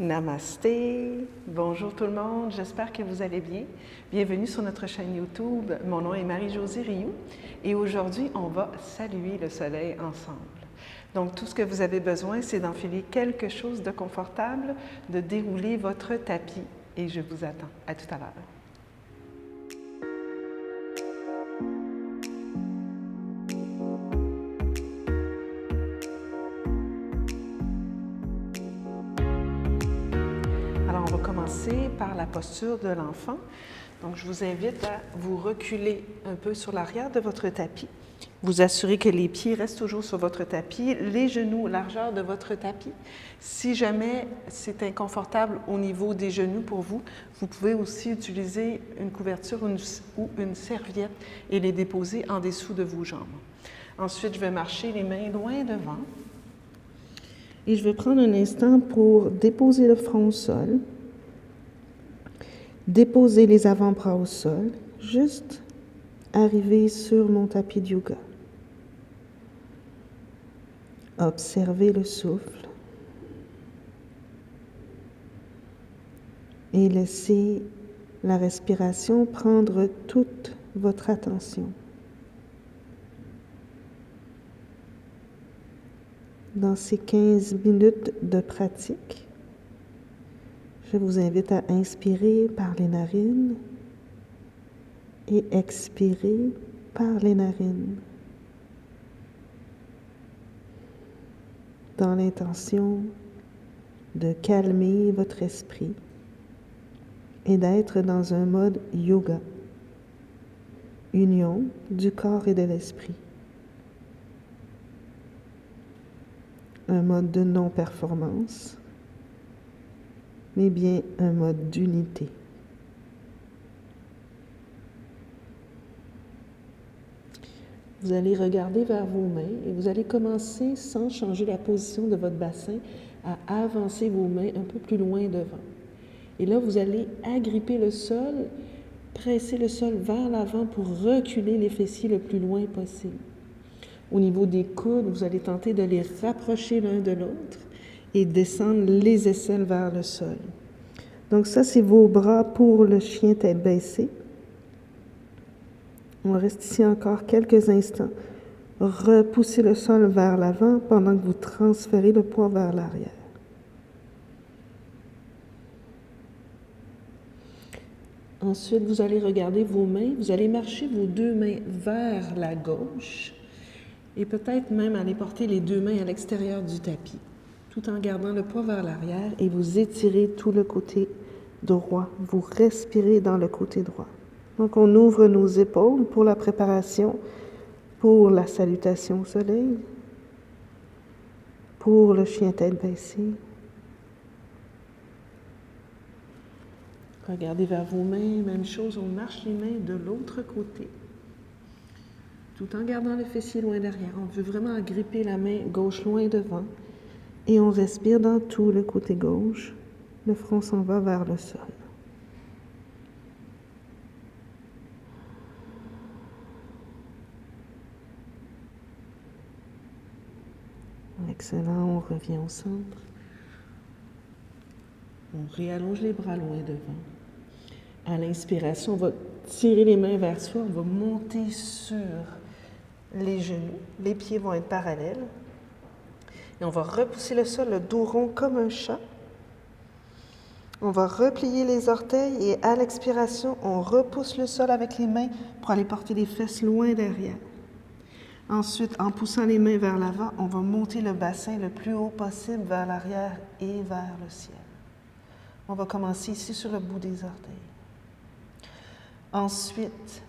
Namasté, bonjour tout le monde, j'espère que vous allez bien. Bienvenue sur notre chaîne YouTube. Mon nom est Marie-Josée Rioux et aujourd'hui, on va saluer le soleil ensemble. Donc, tout ce que vous avez besoin, c'est d'enfiler quelque chose de confortable, de dérouler votre tapis et je vous attends. À tout à l'heure. Alors, on va commencer par la posture de l'enfant. Donc, je vous invite à vous reculer un peu sur l'arrière de votre tapis. Vous assurez que les pieds restent toujours sur votre tapis, les genoux largeur de votre tapis. Si jamais c'est inconfortable au niveau des genoux pour vous, vous pouvez aussi utiliser une couverture ou une serviette et les déposer en dessous de vos jambes. Ensuite, je vais marcher les mains loin devant. Et je vais prendre un instant pour déposer le front au sol, déposer les avant-bras au sol, juste arriver sur mon tapis de yoga. Observez le souffle et laissez la respiration prendre toute votre attention. Dans ces 15 minutes de pratique, je vous invite à inspirer par les narines et expirer par les narines, dans l'intention de calmer votre esprit et d'être dans un mode yoga, union du corps et de l'esprit. Un mode de non-performance, mais bien un mode d'unité. Vous allez regarder vers vos mains et vous allez commencer, sans changer la position de votre bassin, à avancer vos mains un peu plus loin devant. Et là, vous allez agripper le sol, presser le sol vers l'avant pour reculer les fessiers le plus loin possible. Au niveau des coudes, vous allez tenter de les rapprocher l'un de l'autre et descendre les aisselles vers le sol. Donc ça, c'est vos bras pour le chien tête baissée. On reste ici encore quelques instants. Repoussez le sol vers l'avant pendant que vous transférez le poids vers l'arrière. Ensuite, vous allez regarder vos mains. Vous allez marcher vos deux mains vers la gauche et peut-être même aller porter les deux mains à l'extérieur du tapis, tout en gardant le poids vers l'arrière et vous étirez tout le côté droit. Vous respirez dans le côté droit. Donc, on ouvre nos épaules pour la préparation, pour la salutation au soleil, pour le chien tête baissée. Regardez vers vos mains, même chose, on marche les mains de l'autre côté, tout en gardant le fessier loin derrière. On veut vraiment agripper la main gauche loin devant et on respire dans tout le côté gauche. Le front s'en va vers le sol. Excellent, on revient au centre. On réallonge les bras loin devant. À l'inspiration, on va tirer les mains vers soi, on va monter sur les genoux. Les pieds vont être parallèles. Et on va repousser le sol, le dos rond comme un chat. On va replier les orteils et à l'expiration, on repousse le sol avec les mains pour aller porter les fesses loin derrière. Ensuite, en poussant les mains vers l'avant, on va monter le bassin le plus haut possible vers l'arrière et vers le ciel. On va commencer ici sur le bout des orteils. Ensuite,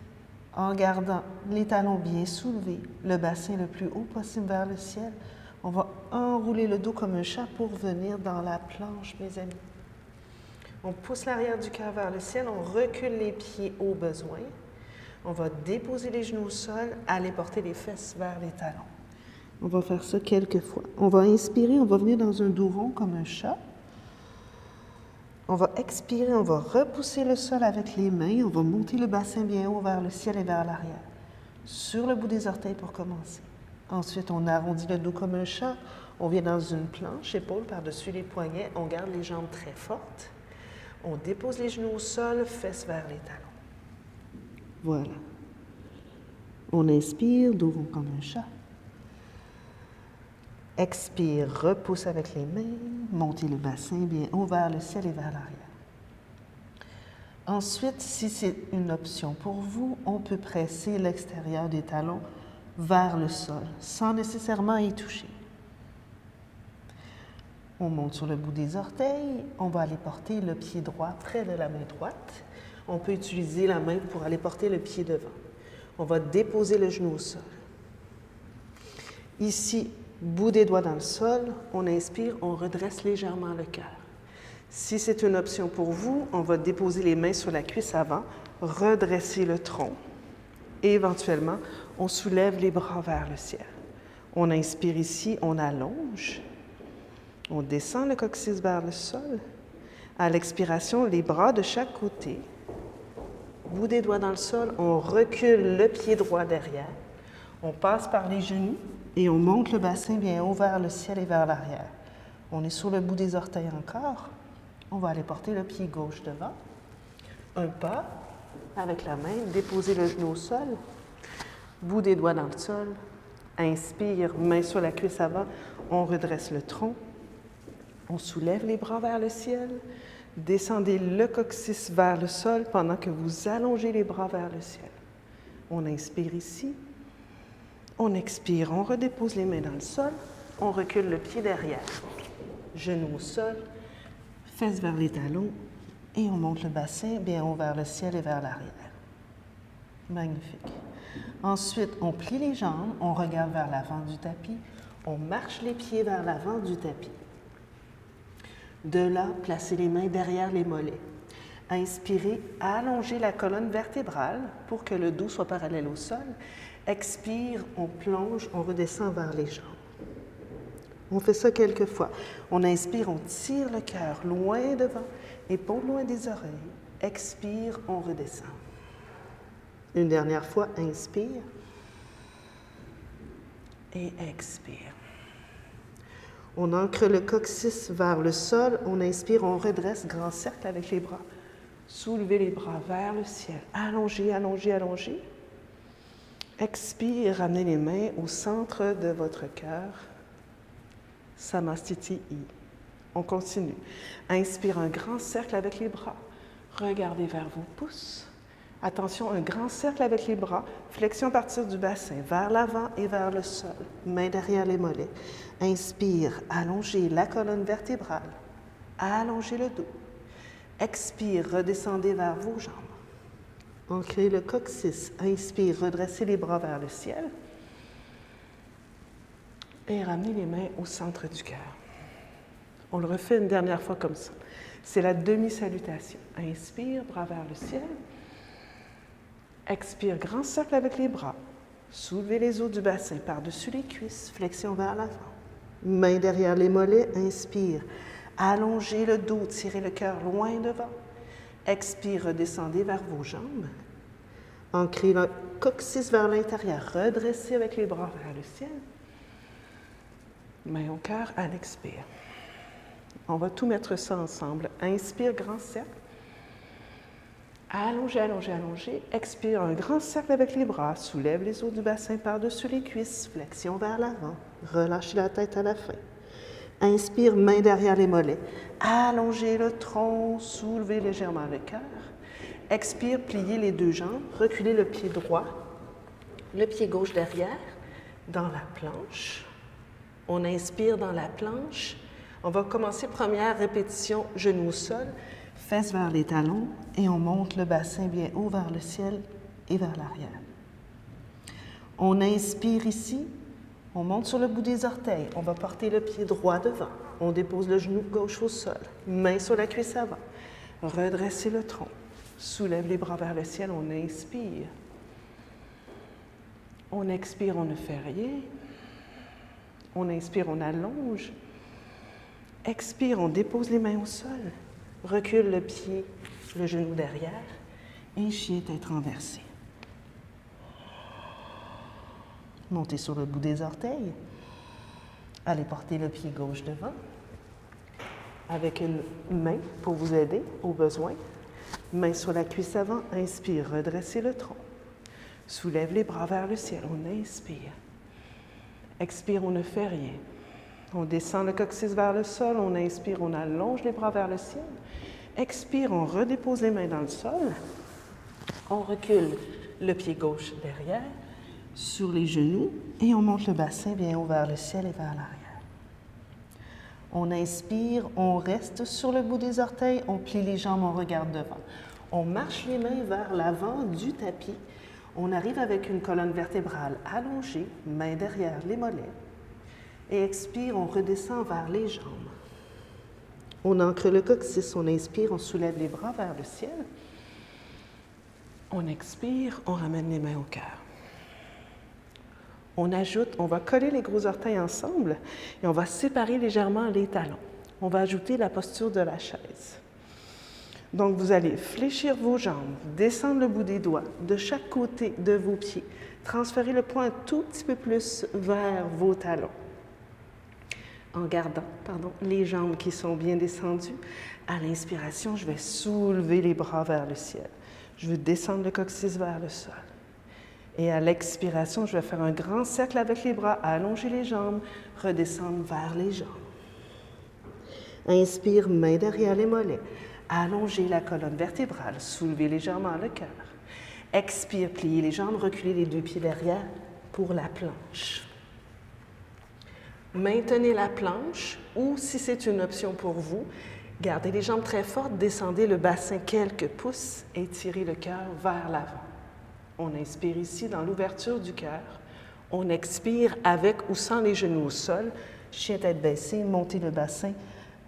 en gardant les talons bien soulevés, le bassin le plus haut possible vers le ciel, on va enrouler le dos comme un chat pour venir dans la planche, mes amis. On pousse l'arrière du cœur vers le ciel, on recule les pieds au besoin. On va déposer les genoux au sol, aller porter les fesses vers les talons. On va faire ça quelques fois. On va inspirer, on va venir dans un dos rond comme un chat. On va expirer, on va repousser le sol avec les mains. On va monter le bassin bien haut vers le ciel et vers l'arrière. Sur le bout des orteils pour commencer. Ensuite, on arrondit le dos comme un chat. On vient dans une planche, épaules par-dessus les poignets. On garde les jambes très fortes. On dépose les genoux au sol, fesses vers les talons. Voilà. On inspire, dos rond comme un chat. Expire, repousse avec les mains, montez le bassin bien haut vers le ciel et vers l'arrière. Ensuite, si c'est une option pour vous, on peut presser l'extérieur des talons vers le sol, sans nécessairement y toucher. On monte sur le bout des orteils, on va aller porter le pied droit près de la main droite. On peut utiliser la main pour aller porter le pied devant. On va déposer le genou au sol. Ici, bout des doigts dans le sol, on inspire, on redresse légèrement le cœur. Si c'est une option pour vous, on va déposer les mains sur la cuisse avant, redresser le tronc et éventuellement, on soulève les bras vers le ciel. On inspire ici, on allonge, on descend le coccyx vers le sol. À l'expiration, les bras de chaque côté, bout des doigts dans le sol, on recule le pied droit derrière, on passe par les genoux et on monte le bassin bien haut vers le ciel et vers l'arrière. On est sur le bout des orteils encore. On va aller porter le pied gauche devant. Un pas avec la main, déposer le genou au sol, bout des doigts dans le sol. Inspire, main sur la cuisse avant, on redresse le tronc. On soulève les bras vers le ciel. Descendez le coccyx vers le sol pendant que vous allongez les bras vers le ciel. On inspire ici. On expire, on redépose les mains dans le sol. On recule le pied derrière. Genou au sol. Fesses vers les talons et on monte le bassin bien haut vers le ciel et vers l'arrière. Magnifique. Ensuite, on plie les jambes, on regarde vers l'avant du tapis, on marche les pieds vers l'avant du tapis. De là, placez les mains derrière les mollets. Inspirez, allongez la colonne vertébrale pour que le dos soit parallèle au sol. Expire, on plonge, on redescend vers les jambes. On fait ça quelques fois. On inspire, on tire le cœur loin devant, épaules loin des oreilles. Expire, on redescend. Une dernière fois, inspire et expire. On ancre le coccyx vers le sol. On inspire, on redresse, grand cercle avec les bras. Soulevez les bras vers le ciel. Allongez, allongez, allongez. Expire, ramenez les mains au centre de votre cœur. Samastiti. On continue. Inspire un grand cercle avec les bras. Regardez vers vos pouces. Attention, un grand cercle avec les bras. Flexion à partir du bassin, vers l'avant et vers le sol. Main derrière les mollets. Inspire, allongez la colonne vertébrale. Allongez le dos. Expire, redescendez vers vos jambes. Ancrez le coccyx. Inspire, redressez les bras vers le ciel. Et ramenez les mains au centre du cœur. On le refait une dernière fois comme ça. C'est la demi-salutation. Inspire, bras vers le ciel. Expire, grand cercle avec les bras. Soulevez les os du bassin par-dessus les cuisses, flexion vers l'avant. Main derrière les mollets, inspire. Allongez le dos, tirez le cœur loin devant. Expire, redescendez vers vos jambes. Ancrez le coccyx vers l'intérieur, redressez avec les bras vers le ciel. Main au cœur à l'expire. On va tout mettre ça ensemble. Inspire, grand cercle. Allongez, allongez, allongez. Expire, un grand cercle avec les bras. Soulève les os du bassin par-dessus les cuisses. Flexion vers l'avant. Relâchez la tête à la fin. Inspire, main derrière les mollets. Allongez le tronc. Soulevez légèrement le cœur. Expire, pliez les deux jambes. Reculez le pied droit. Le pied gauche derrière. Dans la planche. On inspire dans la planche. On va commencer première répétition, genoux au sol, fesses vers les talons et on monte le bassin bien haut vers le ciel et vers l'arrière. On inspire ici, on monte sur le bout des orteils, on va porter le pied droit devant, on dépose le genou gauche au sol, main sur la cuisse avant, redressez le tronc, soulève les bras vers le ciel, on inspire. On expire, on ne fait rien. On inspire, on allonge. Expire, on dépose les mains au sol. Recule le pied, le genou derrière. Et chien tête renversée. Montez sur le bout des orteils. Allez porter le pied gauche devant, avec une main pour vous aider au besoin. Main sur la cuisse avant, inspire, redressez le tronc. Soulève les bras vers le ciel, on inspire. Expire, on ne fait rien. On descend le coccyx vers le sol, on inspire, on allonge les bras vers le ciel. Expire, on redépose les mains dans le sol. On recule le pied gauche derrière, sur les genoux, et on monte le bassin bien haut vers le ciel et vers l'arrière. On inspire, on reste sur le bout des orteils, on plie les jambes, on regarde devant. On marche les mains vers l'avant du tapis. On arrive avec une colonne vertébrale allongée, mains derrière les mollets. Et expire, on redescend vers les jambes. On ancre le coccyx, on inspire, on soulève les bras vers le ciel. On expire, on ramène les mains au cœur. On ajoute, on va coller les gros orteils ensemble et on va séparer légèrement les talons. On va ajouter la posture de la chaise. Donc, vous allez fléchir vos jambes, descendre le bout des doigts de chaque côté de vos pieds. Transférer le poing un tout petit peu plus vers vos talons. En gardant, les jambes qui sont bien descendues. À l'inspiration, je vais soulever les bras vers le ciel. Je vais descendre le coccyx vers le sol. Et à l'expiration, je vais faire un grand cercle avec les bras, allonger les jambes, redescendre vers les jambes. Inspire, main derrière les mollets. Allonger la colonne vertébrale, soulever légèrement le cœur. Expire, plier les jambes, reculer les deux pieds derrière pour la planche. Maintenez la planche ou, si c'est une option pour vous, gardez les jambes très fortes, descendez le bassin quelques pouces et tirez le cœur vers l'avant. On inspire ici dans l'ouverture du cœur. On expire avec ou sans les genoux au sol. Chien tête baissée, montez le bassin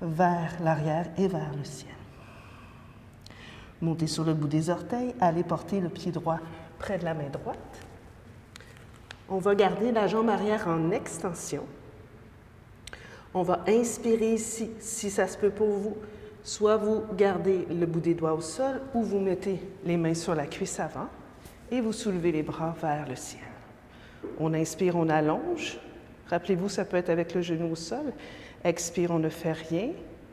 vers l'arrière et vers le ciel. Montez sur le bout des orteils, allez porter le pied droit près de la main droite. On va garder la jambe arrière en extension. On va inspirer ici, si ça se peut pour vous. Soit vous gardez le bout des doigts au sol ou vous mettez les mains sur la cuisse avant et vous soulevez les bras vers le ciel. On inspire, on allonge. Rappelez-vous, ça peut être avec le genou au sol. Expire, on ne fait rien.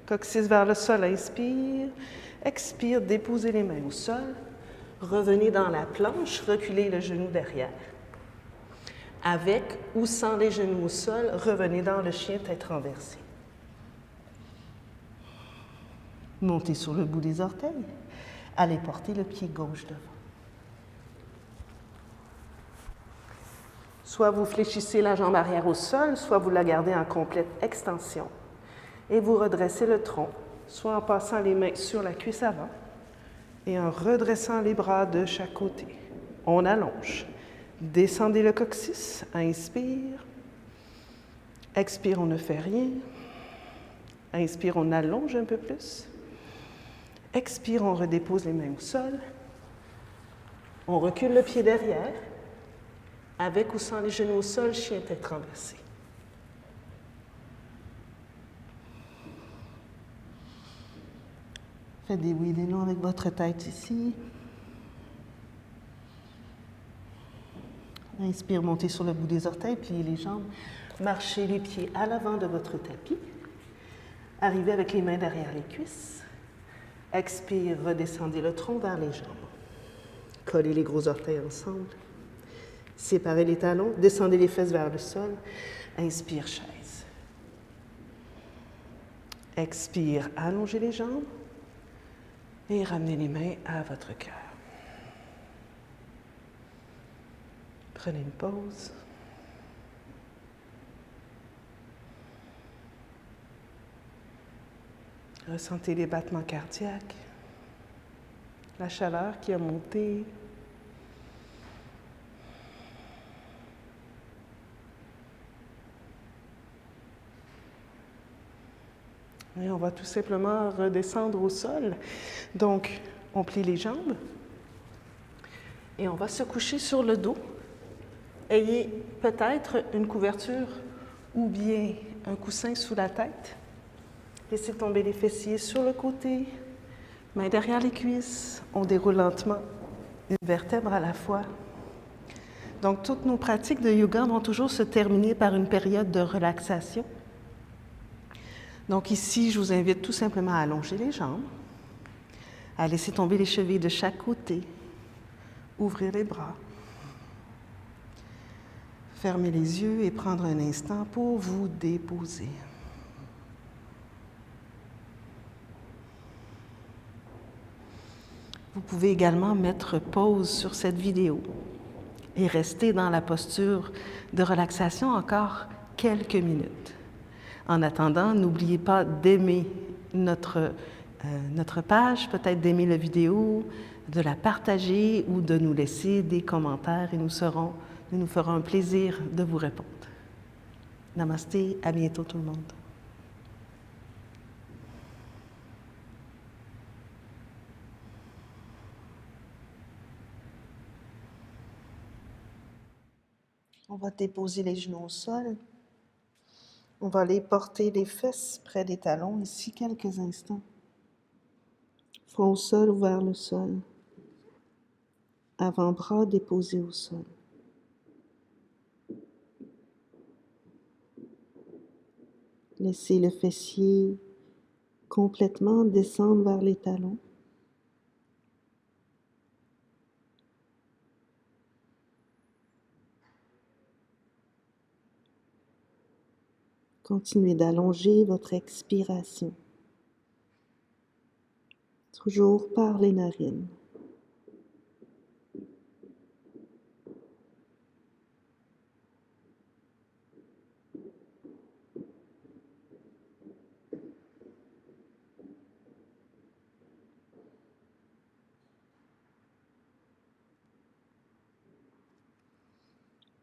Coccyx vers le sol, inspire. Expire, déposez les mains au sol. Revenez dans la planche, reculez le genou derrière. Avec ou sans les genoux au sol, revenez dans le chien tête renversée. Montez sur le bout des orteils. Allez porter le pied gauche devant. Soit vous fléchissez la jambe arrière au sol, soit vous la gardez en complète extension. Et vous redressez le tronc, soit en passant les mains sur la cuisse avant et en redressant les bras de chaque côté. On allonge. Descendez le coccyx, inspire. Expire, on ne fait rien. Inspire, on allonge un peu plus. Expire, on redépose les mains au sol. On recule le pied derrière. Avec ou sans les genoux au sol, chien tête renversée. Faites des oui et des non avec votre tête ici. Inspire, montez sur le bout des orteils, pliez les jambes. Marchez les pieds à l'avant de votre tapis. Arrivez avec les mains derrière les cuisses. Expire, redescendez le tronc vers les jambes. Collez les gros orteils ensemble. Séparez les talons, descendez les fesses vers le sol. Inspire, chaise. Expire, allongez les jambes et ramenez les mains à votre cœur. Prenez une pause. Ressentez les battements cardiaques, la chaleur qui a monté. Et on va tout simplement redescendre au sol. Donc, on plie les jambes et on va se coucher sur le dos. Ayez peut-être une couverture ou bien un coussin sous la tête. Laissez tomber les fessiers sur le côté, mains derrière les cuisses. On déroule lentement une vertèbre à la fois. Donc, toutes nos pratiques de yoga vont toujours se terminer par une période de relaxation. Donc ici, je vous invite tout simplement à allonger les jambes, à laisser tomber les chevilles de chaque côté, ouvrir les bras, fermer les yeux et prendre un instant pour vous déposer. Vous pouvez également mettre pause sur cette vidéo et rester dans la posture de relaxation encore quelques minutes. En attendant, n'oubliez pas d'aimer notre page, peut-être d'aimer la vidéo, de la partager ou de nous laisser des commentaires et nous nous ferons un plaisir de vous répondre. Namasté, à bientôt tout le monde. On va déposer les genoux au sol. On va aller porter les fesses près des talons ici quelques instants. Front au sol ou vers le sol. Avant-bras déposés au sol. Laissez le fessier complètement descendre vers les talons. Continuez d'allonger votre expiration. Toujours par les narines.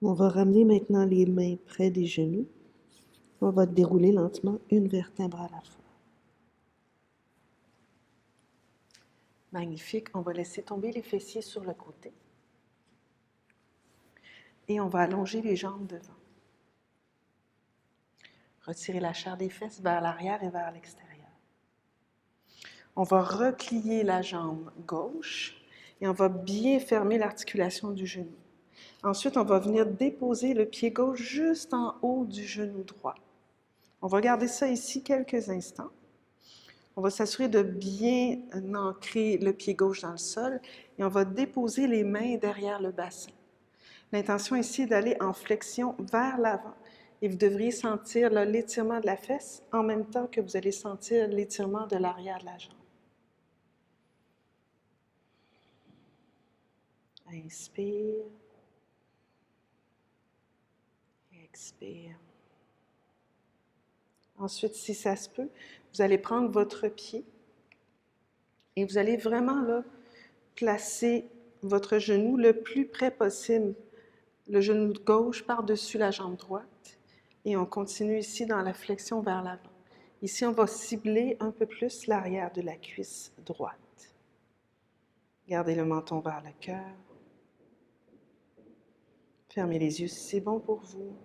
On va ramener maintenant les mains près des genoux. On va dérouler lentement une vertèbre à la fois. Magnifique. On va laisser tomber les fessiers sur le côté. Et on va allonger les jambes devant. Retirez la chair des fesses vers l'arrière et vers l'extérieur. On va replier la jambe gauche et on va bien fermer l'articulation du genou. Ensuite, on va venir déposer le pied gauche juste en haut du genou droit. On va garder ça ici quelques instants. On va s'assurer de bien ancrer le pied gauche dans le sol et on va déposer les mains derrière le bassin. L'intention ici est d'aller en flexion vers l'avant et vous devriez sentir l'étirement de la fesse en même temps que vous allez sentir l'étirement de l'arrière de la jambe. Inspire. Expire. Ensuite, si ça se peut, vous allez prendre votre pied et vous allez vraiment là, placer votre genou le plus près possible, le genou gauche par-dessus la jambe droite. Et on continue ici dans la flexion vers l'avant. Ici, on va cibler un peu plus l'arrière de la cuisse droite. Gardez le menton vers le cœur. Fermez les yeux si c'est bon pour vous.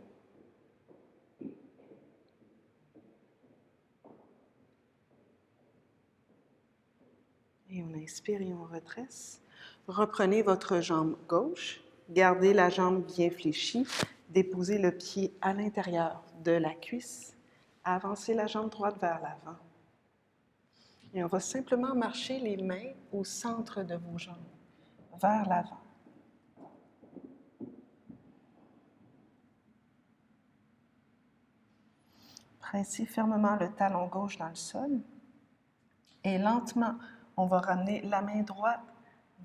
Et on inspire et on redresse. Reprenez votre jambe gauche. Gardez la jambe bien fléchie. Déposez le pied à l'intérieur de la cuisse. Avancez la jambe droite vers l'avant. Et on va simplement marcher les mains au centre de vos jambes, vers l'avant. Pressez fermement le talon gauche dans le sol. Et lentement, on va ramener la main droite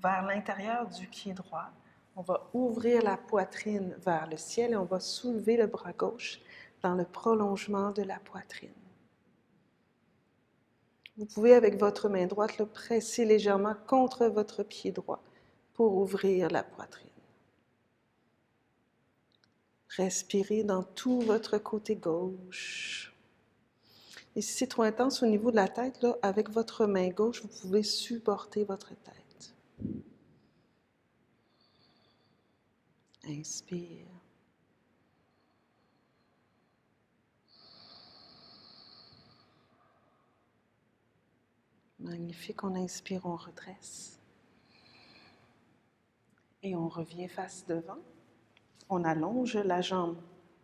vers l'intérieur du pied droit. On va ouvrir la poitrine vers le ciel et on va soulever le bras gauche dans le prolongement de la poitrine. Vous pouvez, avec votre main droite, le presser légèrement contre votre pied droit pour ouvrir la poitrine. Respirez dans tout votre côté gauche. Et si c'est trop intense au niveau de la tête, là, avec votre main gauche, vous pouvez supporter votre tête. Inspire. Magnifique, on inspire, on redresse. Et on revient face devant. On allonge la jambe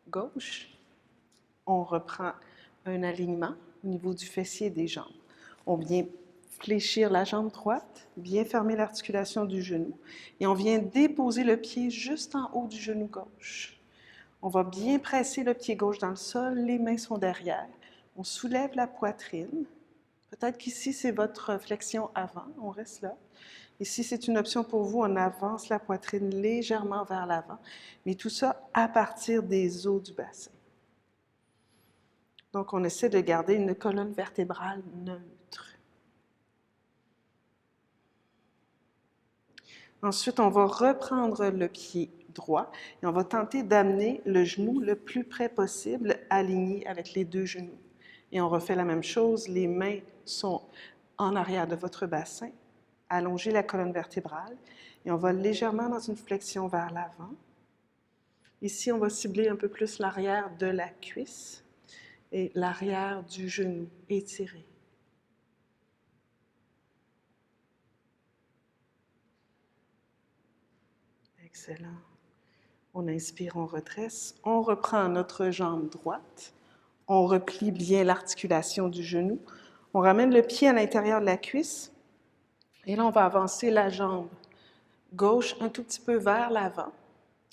gauche. On reprend un alignement au niveau du fessier des jambes. On vient fléchir la jambe droite, bien fermer l'articulation du genou et on vient déposer le pied juste en haut du genou gauche. On va bien presser le pied gauche dans le sol, les mains sont derrière. On soulève la poitrine. Peut-être qu'ici, c'est votre flexion avant, on reste là. Et si c'est une option pour vous, on avance la poitrine légèrement vers l'avant, mais tout ça à partir des os du bassin. Donc, on essaie de garder une colonne vertébrale neutre. Ensuite, on va reprendre le pied droit et on va tenter d'amener le genou le plus près possible, aligné avec les deux genoux. Et on refait la même chose, les mains sont en arrière de votre bassin, allongez la colonne vertébrale et on va légèrement dans une flexion vers l'avant. Ici, on va cibler un peu plus l'arrière de la cuisse et l'arrière du genou étiré. Excellent. On inspire, on redresse. On reprend notre jambe droite. On replie bien l'articulation du genou. On ramène le pied à l'intérieur de la cuisse. Et là, on va avancer la jambe gauche un tout petit peu vers l'avant.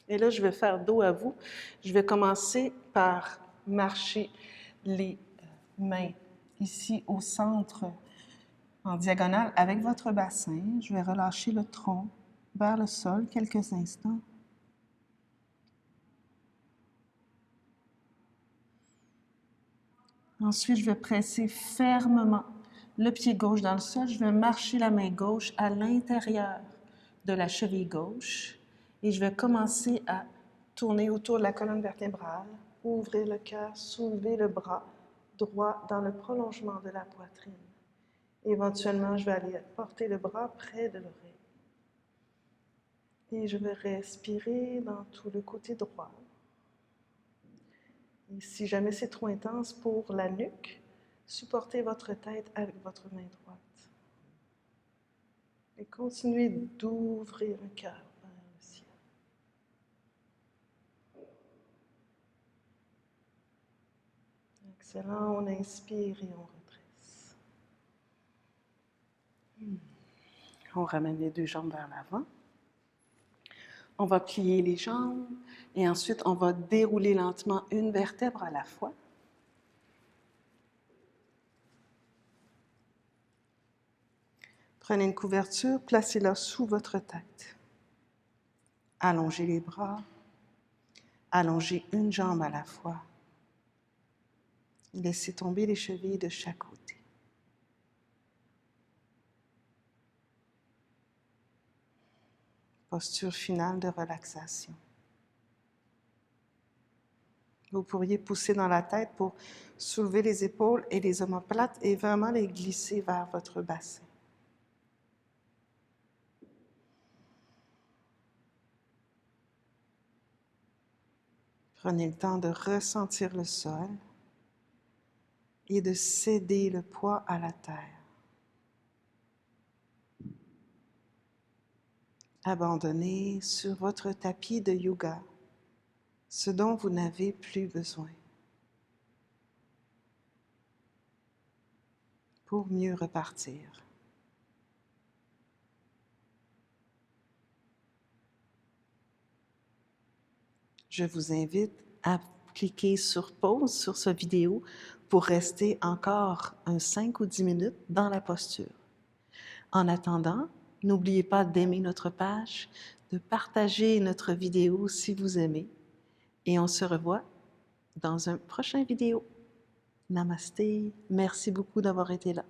Et là, je vais faire dos à vous. Je vais commencer par marcher les mains ici au centre en diagonale avec votre bassin. Je vais relâcher le tronc vers le sol quelques instants. Ensuite, je vais presser fermement le pied gauche dans le sol. Je vais marcher la main gauche à l'intérieur de la cheville gauche et je vais commencer à tourner autour de la colonne vertébrale, ouvrir le cœur, soulever le bras droit dans le prolongement de la poitrine. Éventuellement, je vais aller porter le bras près de l'oreille. Et je vais respirer dans tout le côté droit. Et si jamais c'est trop intense pour la nuque, supportez votre tête avec votre main droite. Et continuez d'ouvrir le cœur vers le ciel. Excellent, on inspire et on redresse. On ramène les deux jambes vers l'avant. On va plier les jambes et ensuite on va dérouler lentement une vertèbre à la fois. Prenez une couverture, placez-la sous votre tête. Allongez les bras, allongez une jambe à la fois. Laissez tomber les chevilles de chaque côté. Posture finale de relaxation. Vous pourriez pousser dans la tête pour soulever les épaules et les omoplates et vraiment les glisser vers votre bassin. Prenez le temps de ressentir le sol et de céder le poids à la terre. Abandonnez sur votre tapis de yoga ce dont vous n'avez plus besoin pour mieux repartir. Je vous invite à cliquer sur pause sur cette vidéo pour rester encore 5 ou 10 minutes dans la posture. En attendant, n'oubliez pas d'aimer notre page, de partager notre vidéo si vous aimez. Et on se revoit dans un prochain vidéo. Namasté. Merci beaucoup d'avoir été là.